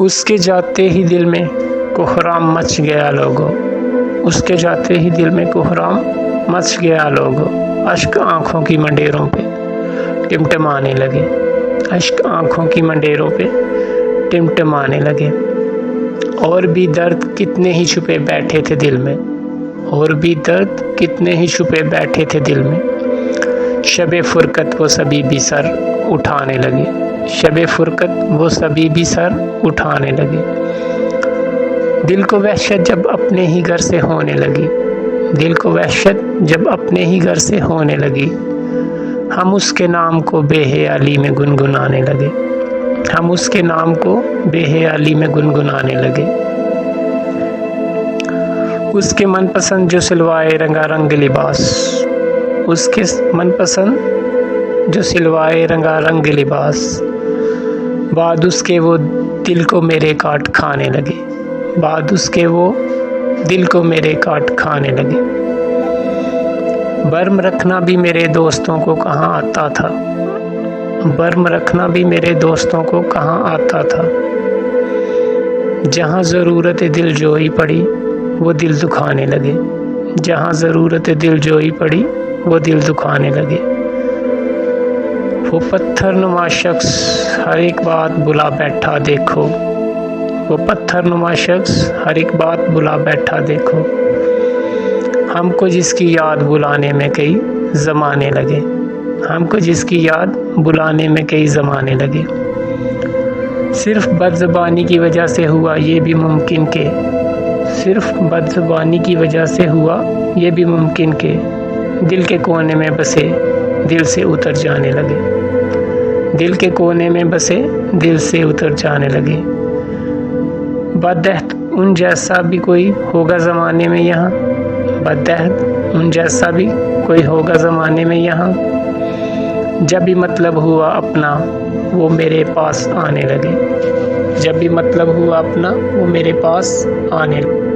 اس کے جاتے ہی دل میں کوہرام مچ گیا لوگو، اس کے جاتے ہی دل میں کوہرام مچ گیا لوگو، اشک آنکھوں کی منڈیروں پہ ٹمٹمانے لگے، اشک آنکھوں کی منڈیروں پہ ٹمٹمانے لگے۔ اور بھی درد کتنے ہی چھپے بیٹھے تھے دل میں، اور بھی درد کتنے ہی چھپے بیٹھے تھے دل میں، شب فرقت وہ سبھی بھی سر اٹھانے لگے، شب فرقت وہ سبھی بھی سر اٹھانے لگے۔ دل کو وحشت جب اپنے ہی گھر سے ہونے لگی، دل کو وحشت جب اپنے ہی گھر سے ہونے لگی، ہم اس کے نام کو بے حیالی میں گنگنانے لگے، ہم اس کے نام کو بے حیالی میں گنگنانے لگے۔ اس کے من پسند جو سلوائے رنگا رنگ لباس، اس کے من پسند جو سلوائے رنگا رنگ لباس، بعد اس کے وہ دل کو میرے کاٹ کھانے لگے، بعد اس کے وہ دل کو میرے کاٹ کھانے لگے۔ برم رکھنا بھی میرے دوستوں کو کہاں آتا تھا، برم رکھنا بھی میرے دوستوں کو کہاں آتا تھا، جہاں ضرورت دل جوئی پڑی وہ دل دکھانے لگے، جہاں ضرورت دل جوئی پڑی وہ دل دکھانے لگے۔ وہ پتھر نما شخص ہر ایک بات بلا بیٹھا دیکھو، وہ پتھر نما شخص ہر ایک بات بلا بیٹھا دیکھو، ہم کو جس کی یاد بلانے میں کئی زمانے لگے، ہم کو جس کی یاد بلانے میں کئی زمانے لگے۔ صرف بد زبانی کی وجہ سے ہوا یہ بھی ممکن کہ، صرف بد زبانی کی وجہ سے ہوا یہ بھی ممکن کہ دل کے کونے میں بسے دل سے اتر جانے لگے، دل کے کونے میں بسے دل سے اتر جانے لگے۔ بدعہد ان جیسا بھی کوئی ہوگا زمانے میں یہاں، بدعہد ان جیسا بھی کوئی ہوگا زمانے میں یہاں، جب بھی مطلب ہوا اپنا وہ میرے پاس آنے لگے، جب بھی مطلب ہوا اپنا وہ میرے پاس آنے لگے۔